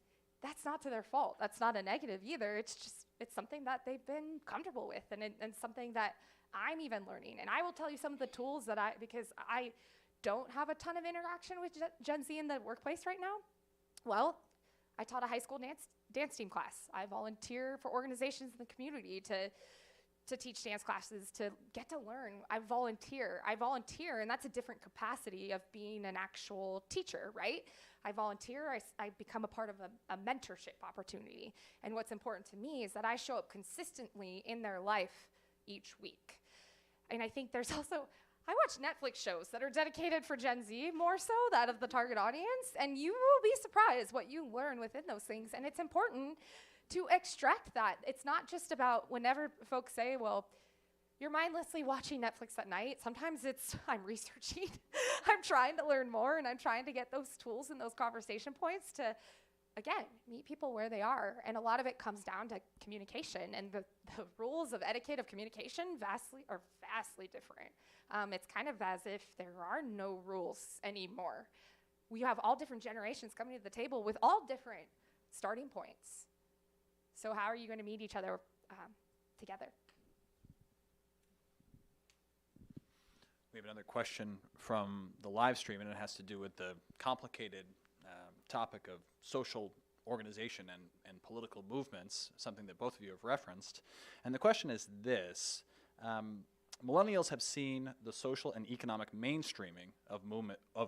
that's not to their fault. That's not a negative either. It's something that they've been comfortable with, and something that I'm even learning. And I will tell you some of the tools that because I don't have a ton of interaction with Gen Z in the workplace right now. Well, I taught a high school dance team class. I volunteer for organizations in the community to teach dance classes, to get to learn. I volunteer, and that's a different capacity of being an actual teacher, right? I volunteer, I become a part of a mentorship opportunity. And what's important to me is that I show up consistently in their life each week. And I think there's also, I watch Netflix shows that are dedicated for Gen Z, more so that of the target audience, and you will be surprised what you learn within those things. And it's important to extract that. It's not just about whenever folks say, well, you're mindlessly watching Netflix at night. Sometimes it's, I'm researching, I'm trying to learn more, and I'm trying to get those tools and those conversation points to, again, meet people where they are. And a lot of it comes down to communication, and the rules of etiquette of communication are vastly different. It's kind of as if there are no rules anymore. We have all different generations coming to the table with all different starting points. So how are you going to meet each other together? We have another question from the live stream, and it has to do with the complicated topic of social organization and political movements, something that both of you have referenced. And the question is this: millennials have seen the social and economic mainstreaming of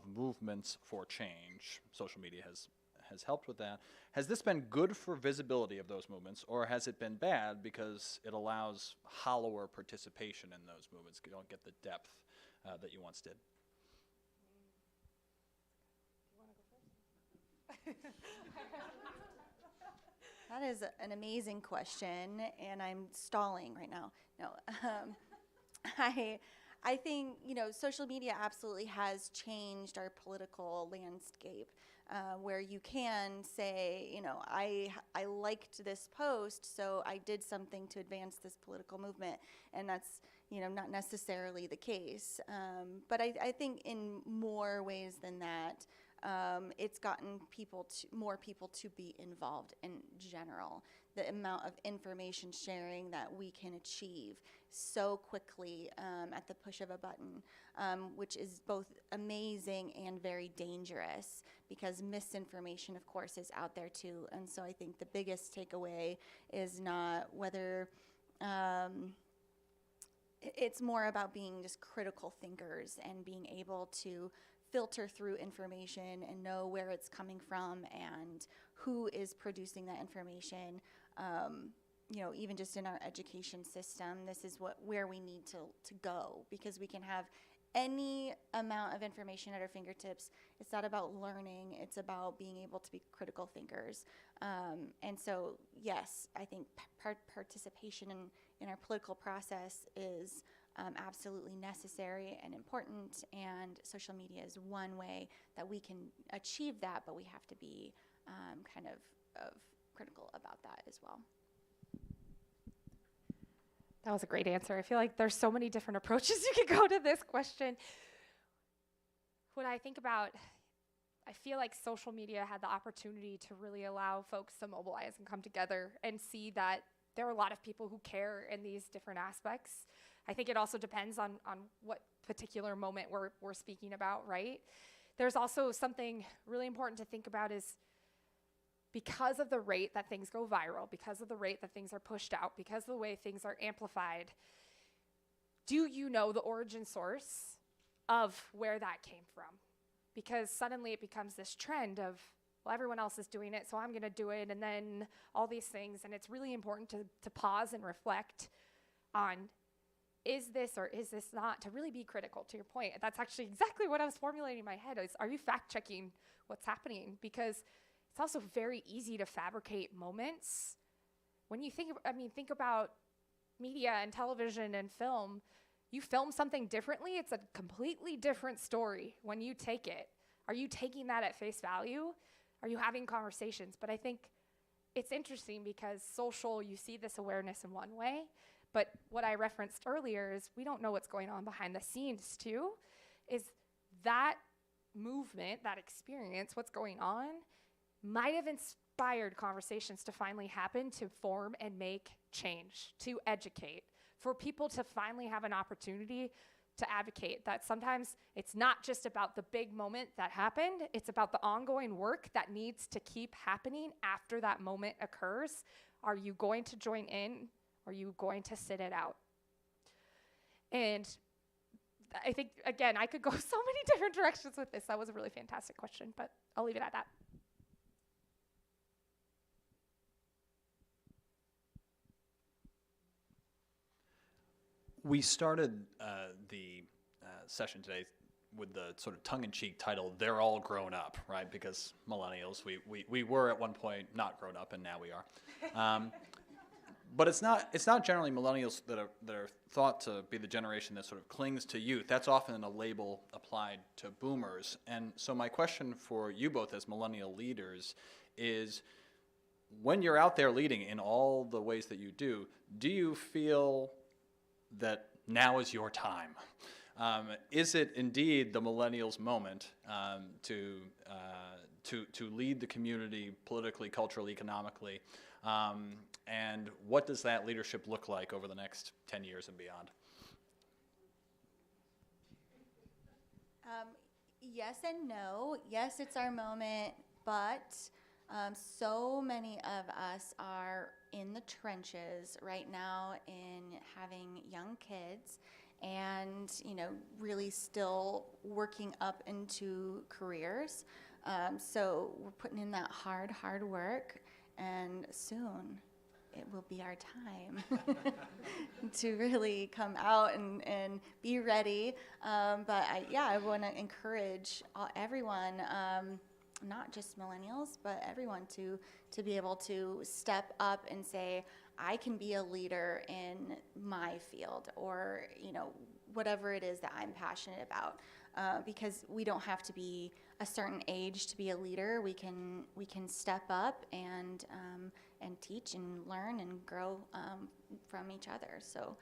movements for change. Social media has helped with that. Has this been good for visibility of those movements, or has it been bad because it allows hollower participation in those movements? You don't get the depth that you once did. That is an amazing question, and I'm stalling right now. No, I think, social media absolutely has changed our political landscape, where you can say, I liked this post, so I did something to advance this political movement, and that's, not necessarily the case. But I think in more ways than that, it's gotten more people to be involved in general. The amount of information sharing that we can achieve so quickly at the push of a button, which is both amazing and very dangerous, because misinformation, of course, is out there too. And so I think the biggest takeaway is not whether it's more about being just critical thinkers and being able to filter through information and know where it's coming from and who is producing that information. Even just in our education system, this is where we need to go, because we can have any amount of information at our fingertips. It's not about learning, it's about being able to be critical thinkers. And so, yes, I think participation in our political process is absolutely necessary and important, and social media is one way that we can achieve that, but we have to be kind of critical about that as well. That was a great answer. I feel like there's so many different approaches you could go to this question. When I think about, I feel like social media had the opportunity to really allow folks to mobilize and come together and see that there are a lot of people who care in these different aspects. I think it also depends on what particular moment we're speaking about, right? There's also something really important to think about is, because of the rate that things go viral, because of the rate that things are pushed out, because of the way things are amplified, do you know the origin source of where that came from? Because suddenly it becomes this trend of, well, everyone else is doing it, so I'm going to do it, and then all these things. And it's really important to pause and reflect on, is this or is this not, to really be critical, to your point. That's actually exactly what I was formulating in my head, is, are you fact-checking what's happening? Because it's also very easy to fabricate moments. When you think about media and television and film, you film something differently, it's a completely different story when you take it. Are you taking that at face value? Are you having conversations? But I think it's interesting because social, you see this awareness in one way, but what I referenced earlier is we don't know what's going on behind the scenes too, is that movement, that experience, what's going on, might have inspired conversations to finally happen, to form and make change, to educate, for people to finally have an opportunity to advocate that sometimes it's not just about the big moment that happened, it's about the ongoing work that needs to keep happening after that moment occurs. Are you going to join in? Are you going to sit it out? And I think, again, I could go so many different directions with this. That was a really fantastic question, but I'll leave it at that. We started the session today with the sort of tongue-in-cheek title, "They're all grown up," right? Because millennials, we were at one point not grown up, and now we are. But it's not generally millennials that are thought to be the generation that sort of clings to youth. That's often a label applied to boomers. And so my question for you both as millennial leaders is, when you're out there leading in all the ways that you do you feel that now is your time? Is it indeed the millennials' moment to lead the community politically, culturally, economically? And what does that leadership look like over the next 10 years and beyond? Yes and no. Yes, it's our moment, but so many of us are in the trenches right now in having young kids and, really still working up into careers. So we're putting in that hard work, and soon it will be our time to really come out and be ready. But I want to encourage everyone, not just millennials, but everyone to be able to step up and say, I can be a leader in my field, or whatever it is that I'm passionate about. Because we don't have to be a certain age to be a leader. We can step up and teach and learn and grow from each other. So,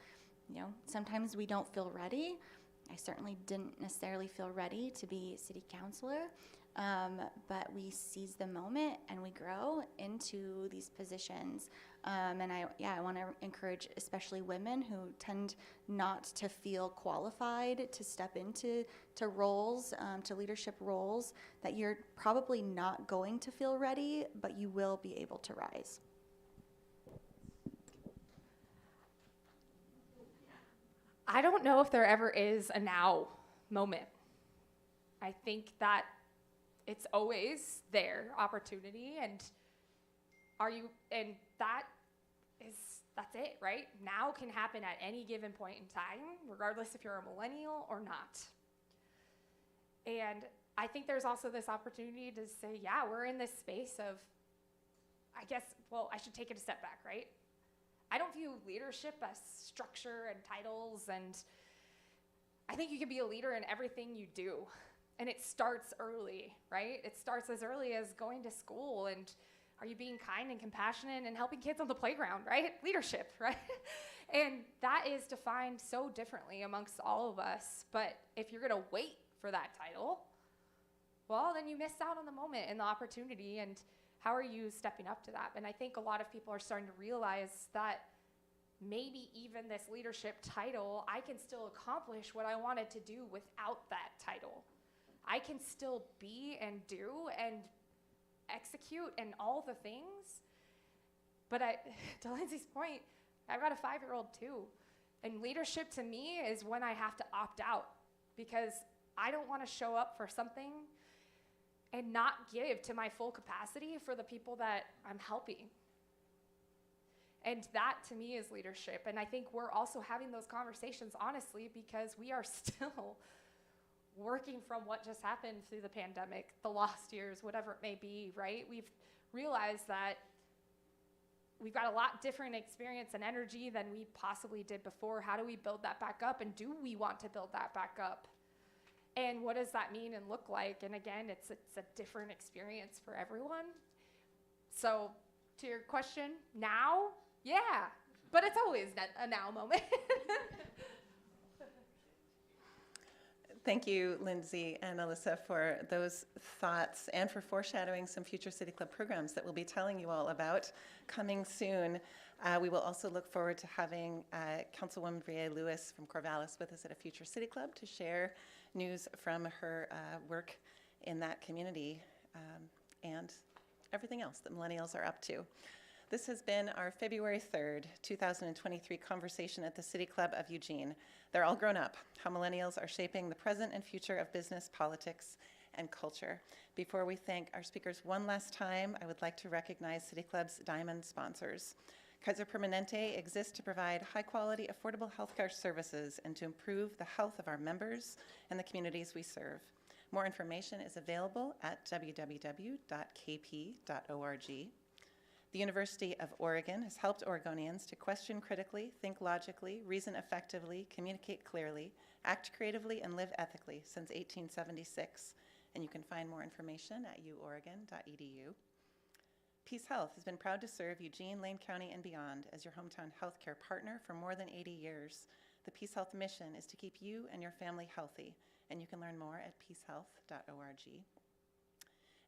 sometimes we don't feel ready. I certainly didn't necessarily feel ready to be city councilor, but we seize the moment and we grow into these positions. And I want to encourage especially women who tend not to feel qualified to step into roles, to leadership roles, that you're probably not going to feel ready, but you will be able to rise. I don't know if there ever is a now moment. I think that it's always there, opportunity, and that's it, right? Now can happen at any given point in time, regardless if you're a millennial or not. And I think there's also this opportunity to say, yeah, we're in this space of, I should take it a step back, right? I don't view leadership as structure and titles, and I think you can be a leader in everything you do. And it starts early, right? It starts as early as going to school, and are you being kind and compassionate and helping kids on the playground, right? Leadership, right? And that is defined so differently amongst all of us. But if you're gonna wait for that title, well, then you miss out on the moment and the opportunity, and how are you stepping up to that? And I think a lot of people are starting to realize that maybe even this leadership title, I can still accomplish what I wanted to do without that title. I can still be and do and execute and all the things. But to Lindsay's point, I've got a 5-year-old too. And leadership to me is when I have to opt out, because I don't want to show up for something and not give to my full capacity for the people that I'm helping. And that to me is leadership. And I think we're also having those conversations honestly because we are still working from what just happened through the pandemic, the lost years, whatever it may be, right? We've realized that we've got a lot different experience and energy than we possibly did before. How do we build that back up? And do we want to build that back up? And what does that mean and look like? And again, it's a different experience for everyone. So to your question, now, yeah, but it's always a now moment. Thank you, Lindsay and Alyssa, for those thoughts and for foreshadowing some future City Club programs that we'll be telling you all about coming soon. We will also look forward to having Councilwoman Brie Lewis from Corvallis with us at a future City Club to share news from her work in that community and everything else that Millennials are up to. This has been our February 3rd, 2023 conversation at the City Club of Eugene. They're all grown up, how Millennials are shaping the present and future of business, politics, and culture. Before we thank our speakers one last time, I would like to recognize City Club's Diamond sponsors. Kaiser Permanente exists to provide high-quality, affordable healthcare services and to improve the health of our members and the communities we serve. More information is available at www.kp.org. The University of Oregon has helped Oregonians to question critically, think logically, reason effectively, communicate clearly, act creatively, and live ethically since 1876. And you can find more information at uoregon.edu. Peace Health has been proud to serve Eugene, Lane County, and beyond as your hometown healthcare partner for more than 80 years. The Peace Health mission is to keep you and your family healthy, and you can learn more at peacehealth.org.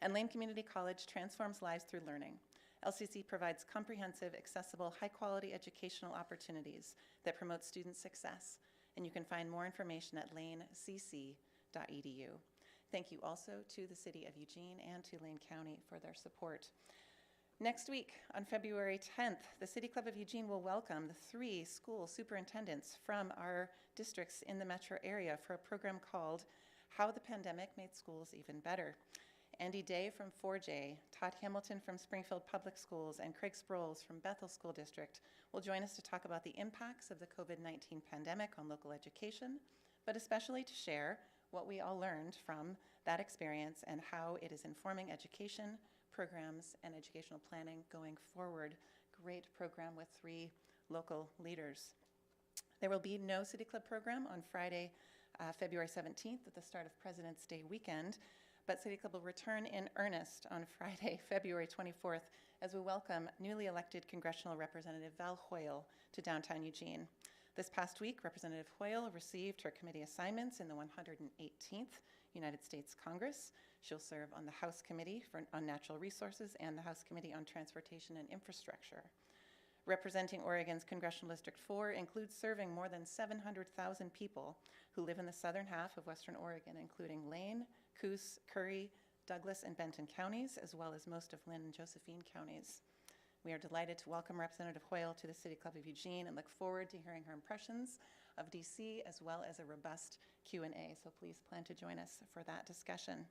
And Lane Community College transforms lives through learning. LCC provides comprehensive, accessible, high-quality educational opportunities that promote student success, and you can find more information at lanecc.edu. Thank you also to the City of Eugene and to Lane County for their support. Next week, on February 10th, the City Club of Eugene will welcome the 3 school superintendents from our districts in the metro area for a program called How the Pandemic Made Schools Even Better. Andy Day from 4J, Todd Hamilton from Springfield Public Schools, and Craig Sproles from Bethel School District will join us to talk about the impacts of the COVID-19 pandemic on local education, but especially to share what we all learned from that experience and how it is informing education, programs, and educational planning going forward. Great program with 3 local leaders. There will be no City Club program on Friday, February 17th at the start of President's Day weekend, but City Club will return in earnest on Friday, February 24th, as we welcome newly elected Congressional Representative Val Hoyle to downtown Eugene. This past week, Representative Hoyle received her committee assignments in the 118th United States Congress. She'll serve on the House Committee on Natural Resources and the House Committee on Transportation and Infrastructure. Representing Oregon's Congressional District 4 includes serving more than 700,000 people who live in the southern half of Western Oregon, including Lane, Coos, Curry, Douglas, and Benton counties, as well as most of Lynn and Josephine counties. We are delighted to welcome Representative Hoyle to the City Club of Eugene and look forward to hearing her impressions of DC as well as a robust Q&A, so please plan to join us for that discussion.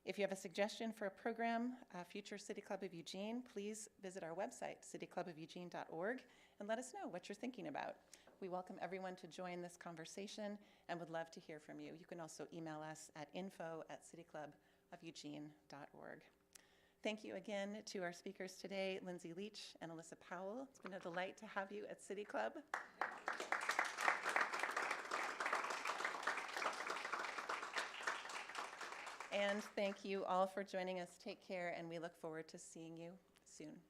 If you have a suggestion for a program, future City Club of Eugene, please visit our website, cityclubofeugene.org, and let us know what you're thinking about. We welcome everyone to join this conversation and would love to hear from you. You can also email us at info@cityclubofeugene.org. Thank you again to our speakers today, Lindsay Leech and Alyssa Powell. It's been a delight to have you at City Club. And thank you all for joining us. Take care, and we look forward to seeing you soon.